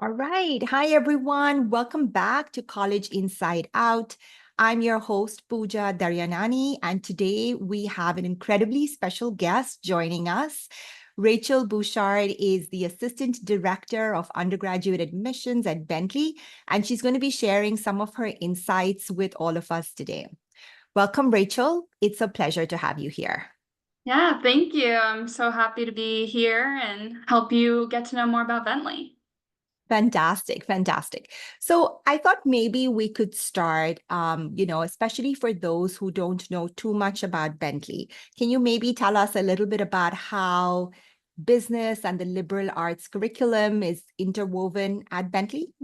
All right. Hi, everyone. Welcome back to College Inside Out. I'm your host, Pooja Daryanani, and today we have an incredibly special guest joining us. Rachel Bouchard is the Assistant Director of Undergraduate Admissions at Bentley, and she's going to be sharing some of her insights with all of us today. Welcome, Rachel. It's a pleasure to have you here. Yeah, thank you. I'm so happy to be here and help you get to know more about Bentley. Fantastic, fantastic. So I thought maybe we could start, especially for those who don't know too much about Bentley. Can you maybe tell us a little bit about how business and the liberal arts curriculum is interwoven at Bentley?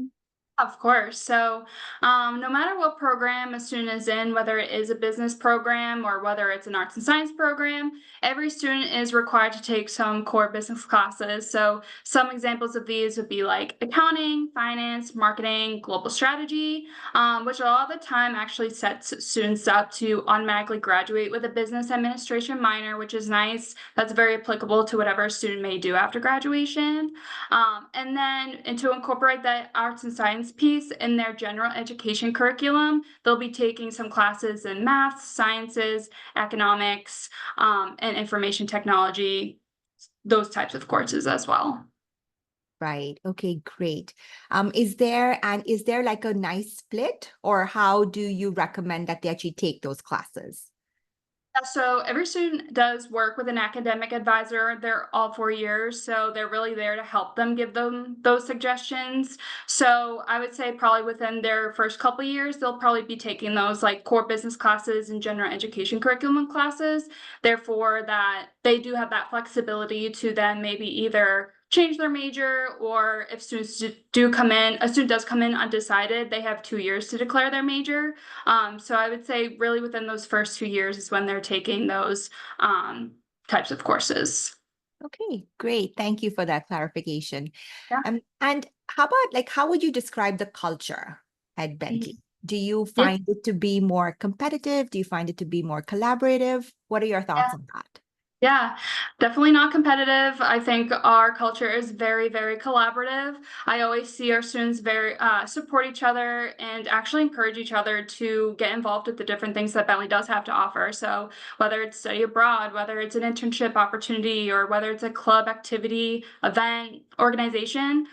Of course. No matter what program a student is in, whether it is a business program or whether it's an arts and science program, every student is required to take some core business classes. So, some examples of these would be like accounting, finance, marketing, global strategy, which a lot of the time actually sets students up to automatically graduate with a business administration minor, which is nice. That's very applicable to whatever a student may do after graduation. And to incorporate that arts and science piece in their general education curriculum, they'll be taking some classes in math, sciences, economics, and information technology, those types of courses as well. Right. Okay, great. Is there like a nice split, or how do you recommend that they actually take those classes? So every student does work with an academic advisor. They're all 4 years, so they're really there to help them give them those suggestions. So I would say probably within their first couple of years, they'll probably be taking those like core business classes and general education curriculum classes. Therefore, that they do have that flexibility to then maybe either change their major, or if students do come in, a student does come in undecided, they have 2 years to declare their major. So I would say really within those first 2 years is when they're taking those types of courses. Okay, great. Thank you for that clarification. Yeah. And how about like how would you describe the culture at Bentley? Do you Yeah. find it to be more competitive? Do you find it to be more collaborative? What are your thoughts on that? Yeah, definitely not competitive. I think our culture is very, very collaborative. I always see our students very support each other and actually encourage each other to get involved with the different things that Bentley does have to offer. So whether it's study abroad, whether it's an internship opportunity, or whether it's a club activity, event, organization,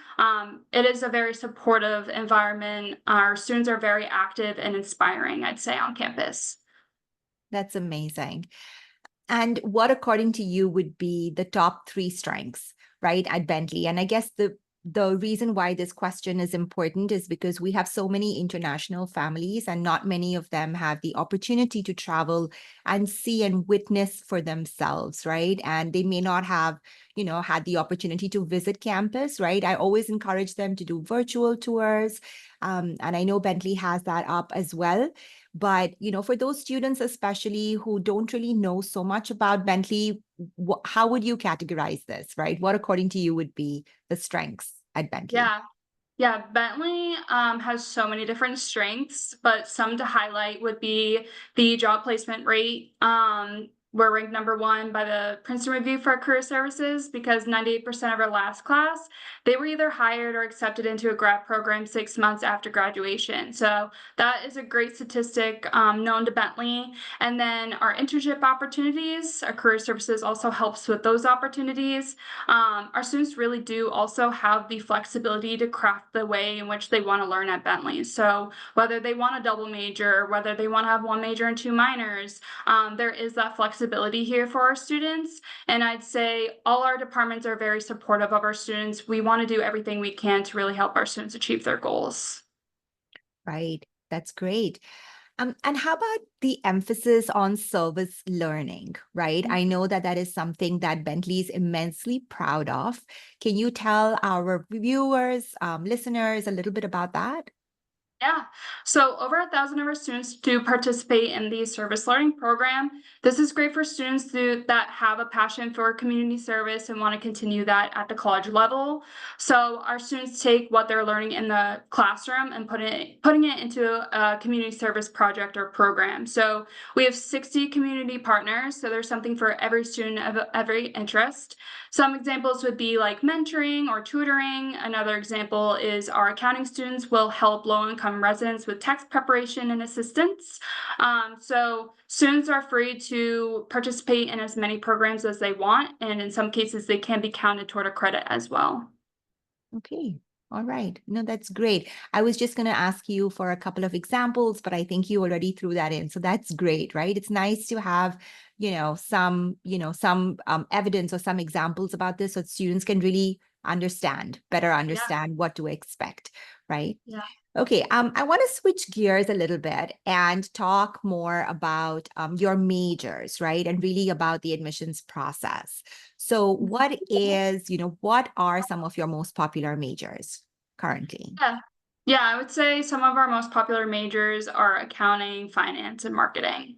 it is a very supportive environment. Our students are very active and inspiring, I'd say, on campus. That's amazing. And what, according to you, would be the top three strengths, right, at Bentley? And I guess the reason why this question is important is because we have so many international families, and not many of them have the opportunity to travel and see and witness for themselves, right? And they may not have, had the opportunity to visit campus, right? I always encourage them to do virtual tours. And I know Bentley has that up as well. But, for those students, especially who don't really know so much about Bentley, how would you categorize this, right? What, according to you, would be the strengths at Bentley? Yeah, yeah, Bentley has so many different strengths, but some to highlight would be the job placement rate. We're ranked #1 by the Princeton Review for Career Services because 98% of our last class, they were either hired or accepted into a grad program 6 months after graduation. So that is a great statistic known to Bentley. And then our internship opportunities, our career services also helps with those opportunities. Our students really do also have the flexibility to craft the way in which they want to learn at Bentley. So whether they want a double major, whether they want to have one major and two minors, there is that flexibility here for our students. And I'd say all our departments are very supportive of our students. We want to do everything we can to really help our students achieve their goals. Right. That's great. And how about the emphasis on service learning, right? I know that that is something that Bentley is immensely proud of. Can you tell our viewers, listeners, a little bit about that? Yeah. So over 1,000 of our students do participate in the service learning program. This is great for students that have a passion for community service and want to continue that at the college level. So our students take what they're learning in the classroom and putting it into a community service project or program. So we have 60 community partners. So there's something for every student of every interest. Some examples would be like mentoring or tutoring. Another example is our accounting students will help low-income residents with tax preparation and assistance. So students are free to participate in as many programs as they want, and in some cases, they can be counted toward a credit as well. Okay. All right. No, that's great. I was just going to ask you for a couple of examples, but I think you already threw that in. So that's great, right? It's nice to have, some evidence or some examples about this so students can really better Yeah, understand what to expect, right? yeah. Okay, I want to switch gears a little bit and talk more about your majors, right? And really about the admissions process. So what are some of your most popular majors currently? Yeah. Yeah, I would say some of our most popular majors are accounting, finance, and marketing.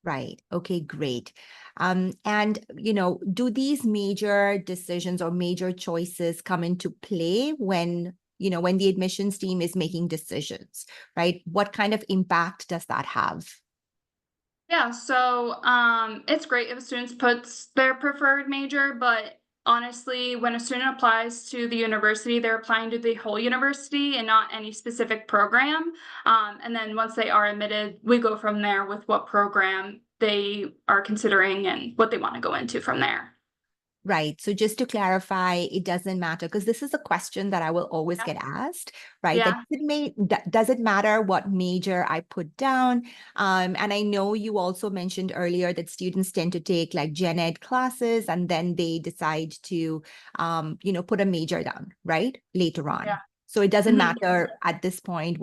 Right. Okay, great. Do these major decisions or major choices come into play when the admissions team is making decisions, right? What kind of impact does that have? Yeah, so it's great if a student puts their preferred major, but honestly, when a student applies to the university, they're applying to the whole university and not any specific program. And then once they are admitted, we go from there with what program they are considering and what they want to go into from there. Right. So just to clarify, it doesn't matter because this is a question that I will always Yeah. get asked, right? Yeah. Does it matter what major I put down? And I know you also mentioned earlier that students tend to take like gen ed classes and then they decide to, put a major down, right? Later Yeah. on. So it doesn't Mhm. matter at this point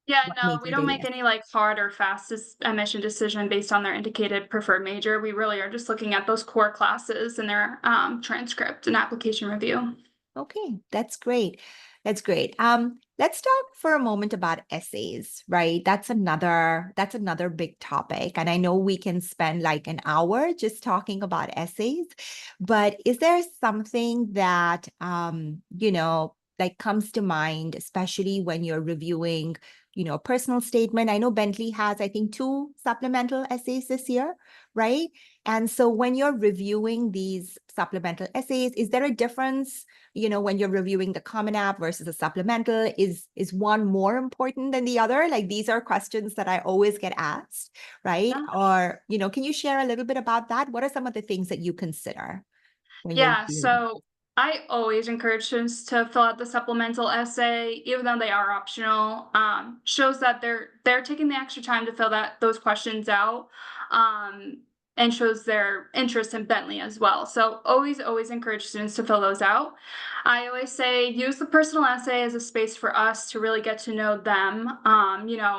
Yeah, what no, we major don't they make list. any like hard or fast admission decision based on their indicated preferred major. We really are just looking at those core classes and their transcript and application review. Okay, that's great. That's great. Let's talk for a moment about essays, right? That's another big topic. And I know we can spend like an hour just talking about essays, but is there something that like comes to mind, especially when you're reviewing, a personal statement? I know Bentley has, I think, 2 supplemental essays this year, right? And so when you're reviewing these supplemental essays, is there a difference? When you're reviewing the Common App versus a supplemental, is one more important than the other? Like these are questions that I always get asked, right? Yeah. Or, can you share a little bit about that? What are some of the things that you consider when you're Yeah, reviewing? so I always encourage students to fill out the supplemental essay, even though they are optional. Shows that they're taking the extra time to fill those questions out, um, and shows their interest in Bentley as well. So always encourage students to fill those out. I always say use the personal essay as a space for us to really get to know them.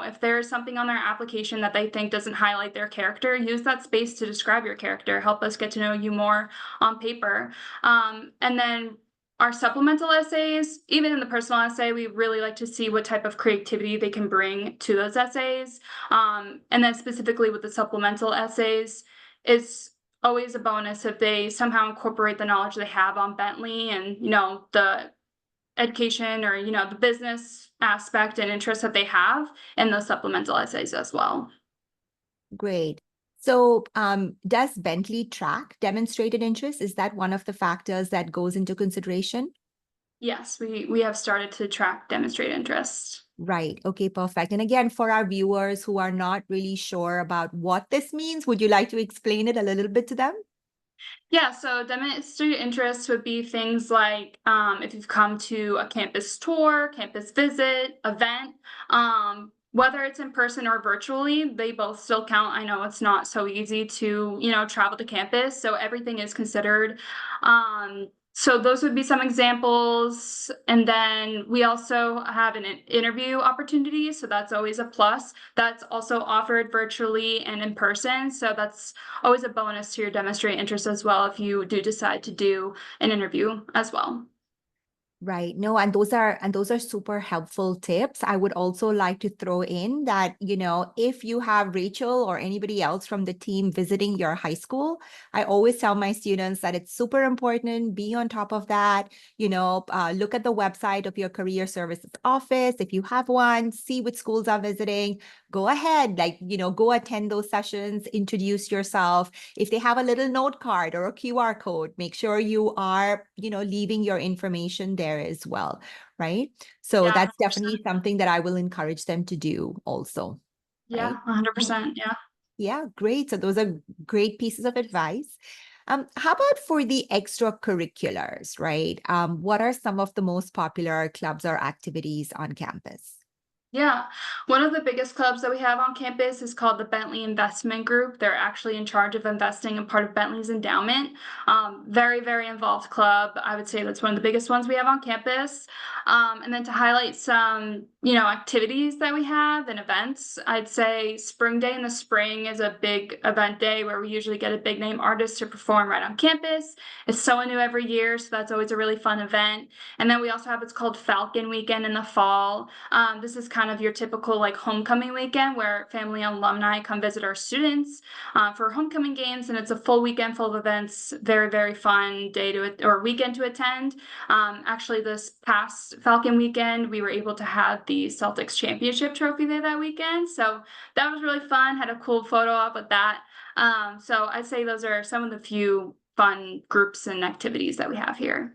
If there's something on their application that they think doesn't highlight their character, use that space to describe your character. Help us get to know you more on paper. And then our supplemental essays, even in the personal essay, we really like to see what type of creativity they can bring to those essays. And then specifically with the supplemental essays, it's always a bonus if they somehow incorporate the knowledge they have on Bentley and, the education or, the business aspect and interest that they have in those supplemental essays as well. Great. So, does Bentley track demonstrated interest? Is that one of the factors that goes into consideration? Yes, we have started to track demonstrate interest. Right. Okay, perfect. And again, for our viewers who are not really sure about what this means, would you like to explain it a little bit to them? Yeah, so demonstrated interest would be things like if you've come to a campus tour, campus visit, event, whether it's in person or virtually, they both still count. I know it's not so easy to, travel to campus, so everything is considered. So those would be some examples. And then we also have an interview opportunity, so that's always a plus. That's also offered virtually and in person, so that's always a bonus to your demonstrate interest as well if you do decide to do an interview as well. Right. No, and those are super helpful tips. I would also like to throw in that, if you have Rachel or anybody else from the team visiting your high school, I always tell my students that it's super important, be on top of that, look at the website of your career services office. If you have one, see which schools are visiting, go ahead, go attend those sessions, introduce yourself. If they have a little note card or a QR code, make sure you are, leaving your information there as well, right? So Yeah, that's 100%. definitely something that I will encourage them to do also, Yeah, right? 100%. Yeah. Yeah, great. So those are great pieces of advice. How about for the extracurriculars, right? What are some of the most popular clubs or activities on campus? Yeah, one of the biggest clubs that we have on campus is called the Bentley Investment Group. They're actually in charge of investing in part of Bentley's endowment. Very, very involved club. I would say that's one of the biggest ones we have on campus. And then to highlight some, activities that we have and events, I'd say Spring Day in the spring is a big event day where we usually get a big name artist to perform right on campus. It's someone new every year, so that's always a really fun event. And then we also have what's called Falcon Weekend in the fall. This is kind of your typical like homecoming weekend where family and alumni come visit our students for homecoming games, and it's a full weekend full of events. Very, very fun day or weekend to attend. Actually, this past Falcon weekend, we were able to have the Celtics championship trophy there that weekend, so that was really fun. Had a cool photo op with that. So I'd say those are some of the few fun groups and activities that we have here.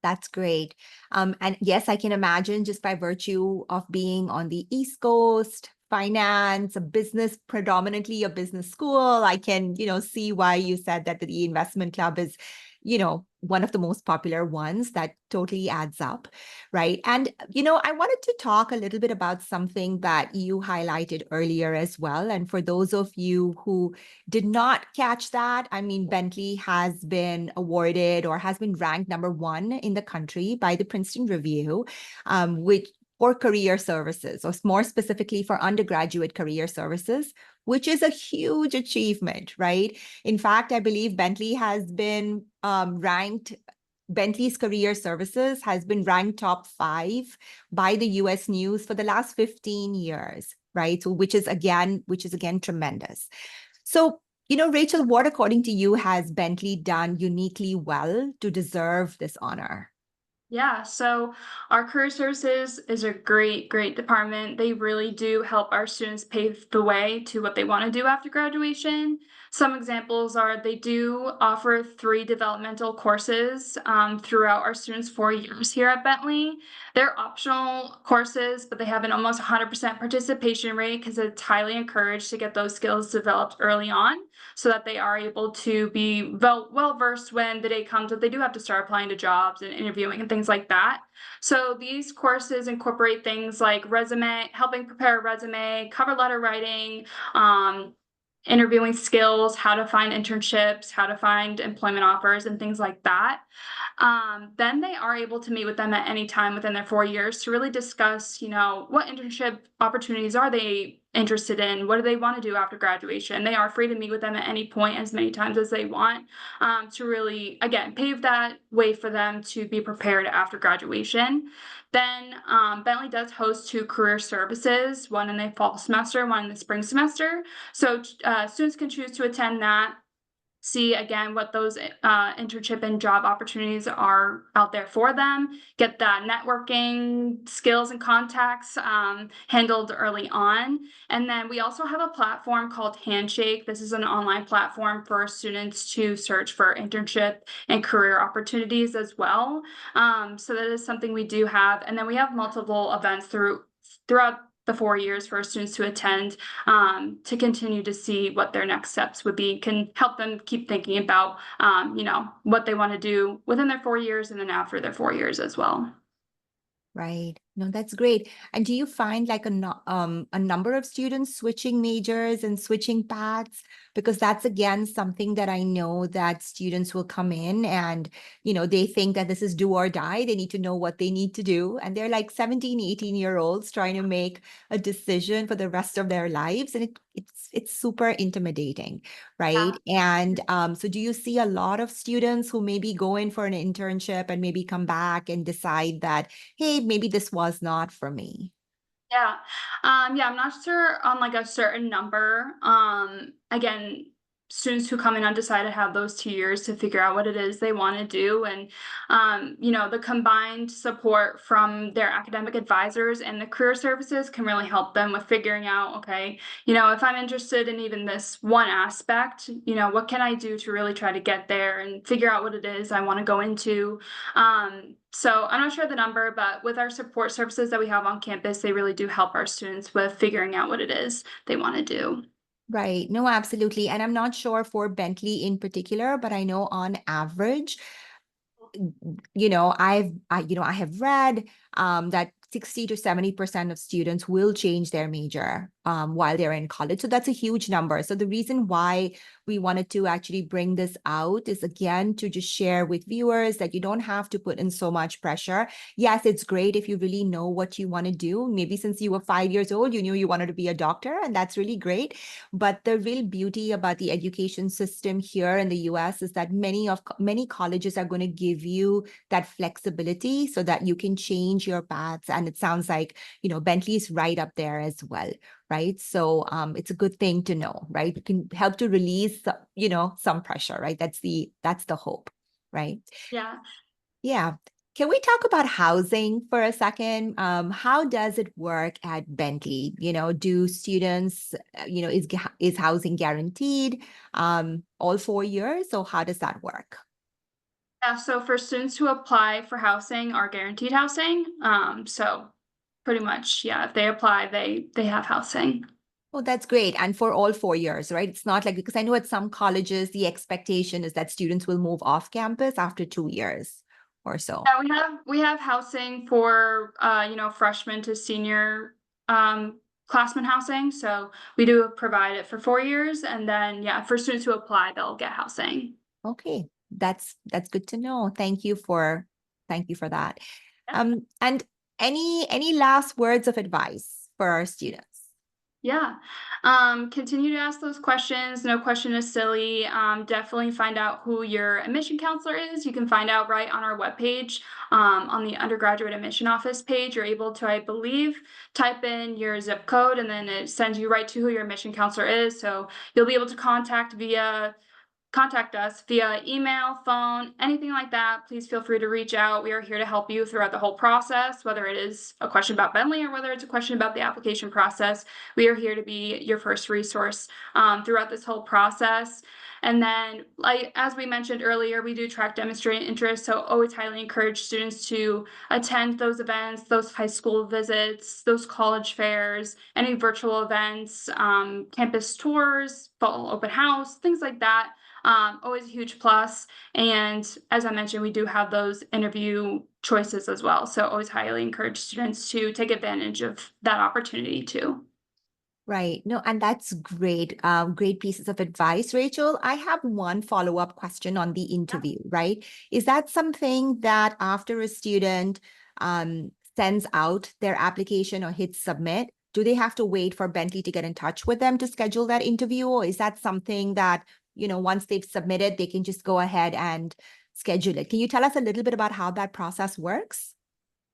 That's great. And yes, I can imagine just by virtue of being on the East Coast, finance, a business, predominantly a business school, I can, see why you said that the investment club is, one of the most popular ones. That totally adds up, right? And, I wanted to talk a little bit about something that you highlighted earlier as well. And for those of you who did not catch that, I mean, Bentley has been awarded or has been ranked #1 in the country by the Princeton Review, which for career services, or more specifically for undergraduate career services, which is a huge achievement, right? In fact, I believe Bentley has been ranked. Bentley's career services has been ranked top 5 by the US News for the last 15 years, right? So which is again tremendous. So, Rachel, what according to you has Bentley done uniquely well to deserve this honor? Yeah, so our career services is a great, great department. They really do help our students pave the way to what they want to do after graduation. Some examples are they do offer 3 developmental courses throughout our students' 4 years here at Bentley. They're optional courses, but they have an almost 100% participation rate because it's highly encouraged to get those skills developed early on so that they are able to be well versed when the day comes that they do have to start applying to jobs and interviewing and things like that. So these courses incorporate things like helping prepare a resume, cover letter writing, interviewing skills, how to find internships, how to find employment offers, and things like that. Then they are able to meet with them at any time within their 4 years to really discuss, what internship opportunities are they interested in? What do they want to do after graduation? They are free to meet with them at any point, as many times as they want, to really, again, pave that way for them to be prepared after graduation. Then Bentley does host 2 career services, one in the fall semester, one in the spring semester. So students can choose to attend that, see again what those internship and job opportunities are out there for them, get that networking skills and contacts handled early on. And then we also have a platform called Handshake. This is an online platform for students to search for internship and career opportunities as well. So that is something we do have. And then we have multiple events throughout the 4 years for our students to attend to continue to see what their next steps would be, can help them keep thinking about, what they want to do within their 4 years and then after their 4 years as well. Right. No, that's great. And do you find like a number of students switching majors and switching paths? Because that's again something that I know that students will come in and, they think that this is do or die. They need to know what they need to do. And they're like 17, 18-year-olds trying to make a decision for the rest of their lives. And it's super intimidating, right? And so do you see a lot of students who maybe go in for an internship and maybe come back and decide that, hey, maybe this was not for me? Yeah. Yeah, I'm not sure on like a certain number. Again, students who come in undecided have those 2 years to figure out what it is they want to do. And, the combined support from their academic advisors and the career services can really help them with figuring out, okay, if I'm interested in even this one aspect, what can I do to really try to get there and figure out what it is I want to go into. So I'm not sure the number, but with our support services that we have on campus, they really do help our students with figuring out what it is they want to do. Right. No, absolutely. And I'm not sure for Bentley in particular, but I know on average, I have read that 60 to 70% of students will change their major while they're in college. So that's a huge number. So the reason why we wanted to actually bring this out is again to just share with viewers that you don't have to put in so much pressure. Yes, it's great if you really know what you want to do. Maybe since you were 5 years old, you knew you wanted to be a doctor, and that's really great. But the real beauty about the education system here in the US is that many colleges are going to give you that flexibility so that you can change your paths. And it sounds like, Bentley's right up there as well, right? So it's a good thing to know, right? It can help to release, some pressure, right? That's the hope, right? Yeah. Yeah. Can we talk about housing for a second? How does it work at Bentley? Do students, is housing guaranteed all 4 years? So how does that work? Yeah. So for students who apply for housing are guaranteed housing. So pretty much, yeah, if they apply, they have housing. Oh, that's great. And for all 4 years, right? It's not like, because I know at some colleges, the expectation is that students will move off campus after 2 years or so. Yeah, we have housing for freshman to senior classman housing. So we do provide it for 4 years, and then yeah, for students who apply, they'll get housing. Okay. That's good to know. Thank you for that. Yeah. And any last words of advice for our students? Yeah. Continue to ask those questions. No question is silly. Definitely find out who your admission counselor is. You can find out right on our webpage, on the undergraduate admission office page. You're able to, I believe, type in your zip code and then it sends you right to who your admission counselor is. So you'll be able to contact us via email, phone, anything like that. Please feel free to reach out. We are here to help you throughout the whole process, whether it is a question about Bentley or whether it's a question about the application process. We are here to be your first resource throughout this whole process. And then, like as we mentioned earlier, we do track demonstrating interest. So always highly encourage students to attend those events, those high school visits, those college fairs, any virtual events, campus tours, fall open house, things like that. Always a huge plus. And as I mentioned, we do have those interview choices as well. So always highly encourage students to take advantage of that opportunity too. Right. No, and that's great. Great pieces of advice, Rachel. I have one follow-up question on the interview, right? Is that something that after a student sends out their application or hits submit, do they have to wait for Bentley to get in touch with them to schedule that interview? Or is that something that, once they've submitted, they can just go ahead and schedule it? Can you tell us a little bit about how that process works?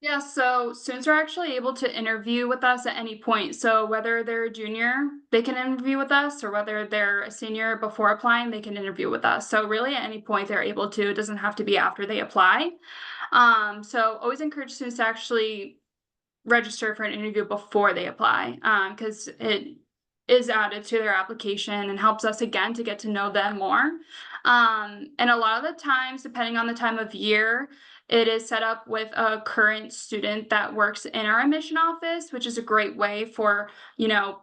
Yeah, so students are actually able to interview with us at any point. So whether they're a junior, they can interview with us, or whether they're a senior before applying, they can interview with us. So really at any point they're able to. It doesn't have to be after they apply. So always encourage students to actually register for an interview before they apply, because it is added to their application and helps us again to get to know them more. And a lot of the times, depending on the time of year, it is set up with a current student that works in our admission office, which is a great way for,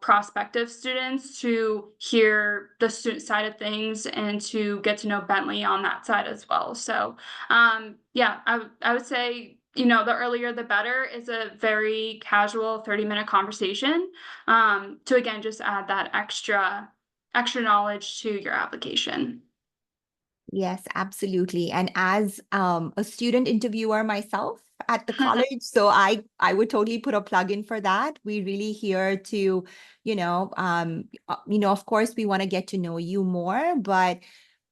prospective students to hear the student side of things and to get to know Bentley on that side as well. So, yeah, I would say the earlier the better, is a very casual 30-minute conversation, to again just add that extra knowledge to your application. Yes, absolutely. And as a student interviewer myself at the college, so I would totally put a plug in for that. We really here to, of course, we want to get to know you more, but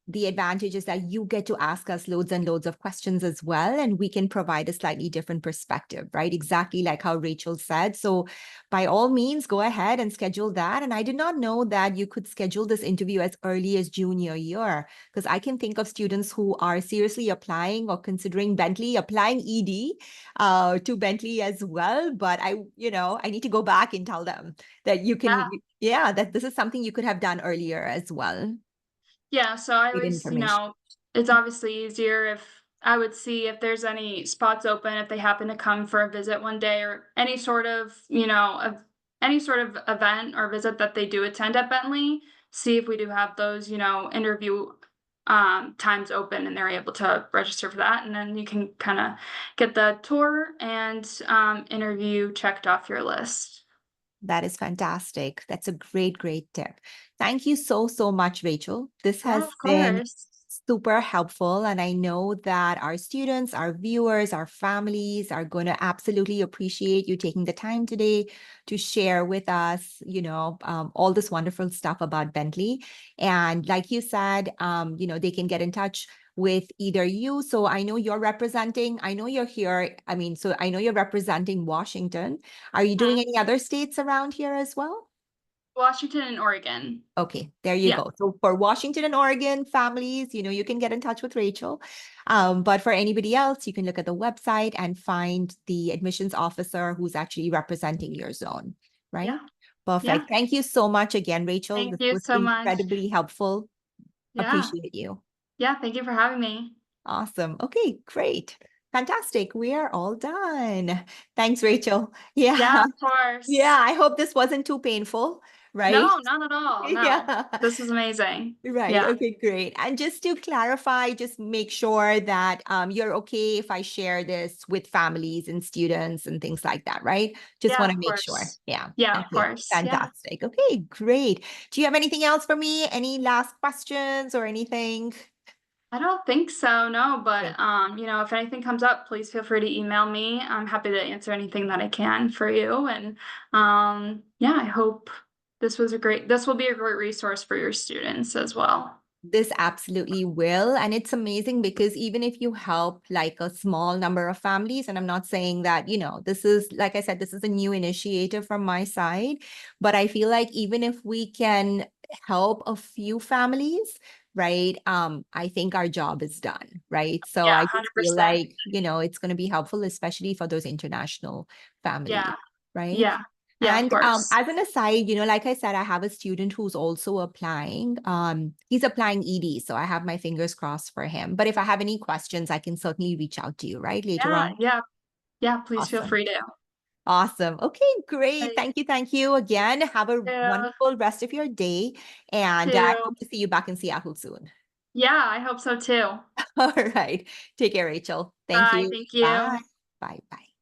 the advantage is that you get to ask us loads and loads of questions as well, and we can provide a slightly different perspective, right? Exactly like how Rachel said. So by all means, go ahead and schedule that. And I did not know that you could schedule this interview as early as junior year, because I can think of students who are seriously applying or considering Bentley, applying ED to Bentley as well. But I need to go back and tell them that you Yeah. can, yeah, that this is something you could have done earlier as well. Yeah, so I Great was, information. it's obviously easier if I would see if there's any spots open, if they happen to come for a visit one day, or any sort of, any sort of event or visit that they do attend at Bentley, see if we do have those, interview times open and they're able to register for that. And then you can kind of get the tour and interview checked off your list. That is fantastic. That's a great, great tip. Thank you so, so much, Rachel. This Yeah, has of been course. super helpful. And I know that our students, our viewers, our families are going to absolutely appreciate you taking the time today to share with us, all this wonderful stuff about Bentley. And like you said, they can get in touch with either you. So I know you're representing, I know you're here. So I know you're representing Washington. Are you doing any other states around here as well? Washington and Oregon. Okay, there you Yeah. go. So for Washington and Oregon families, you can get in touch with Rachel. But for anybody else, you can look at the website and find the admissions officer who's actually representing your zone, right? Yeah. Yeah. Perfect. Thank you so much again, Rachel. Thank This you was so much. incredibly helpful. Yeah. Appreciate you. Yeah. Thank you for having me. Awesome. Okay, great. Fantastic. We are all done. Thanks, Rachel. Yeah, Yeah. of Yeah, course. I hope this wasn't too painful, right? No, not at all. No, Yeah. this is amazing. Right. Yeah. Okay, great. And just to clarify, just make sure that you're okay if I share this with families and students and things like that, right? Just Yeah, want of to make sure. course. Yeah. Yeah, of Okay. course. Yeah. Fantastic. Okay, great. Do you have anything else for me? Any last questions or anything? I don't think so, no, Okay. but if anything comes up, please feel free to email me. I'm happy to answer anything that I can for you. And yeah, I hope this will be a great resource for your students as well. This absolutely will. And it's amazing because even if you help like a small number of families, and I'm not saying that, this is, like I said, this is a new initiative from my side, but I feel like even if we can help a few families, right, I think our job is done, right? So Yeah, I just feel 100%. like, it's going to be helpful, especially for those international families, Yeah. right? Yeah. Yeah, of And course. as an aside, like I said, I have a student who's also applying. He's applying ED, so I have my fingers crossed for him. But if I have any questions, I can certainly reach out to you, right, later Yeah, on. yeah. Yeah, please feel Awesome. free to. Awesome. Okay, great. Right. Thank you. Thank you again. Have a Yeah. wonderful rest of your day. And I Too. hope to see you back in Seattle soon. Yeah, I hope so too. All right. Take care, Rachel. Thank Bye. you. Thank Bye. you. Bye. Bye.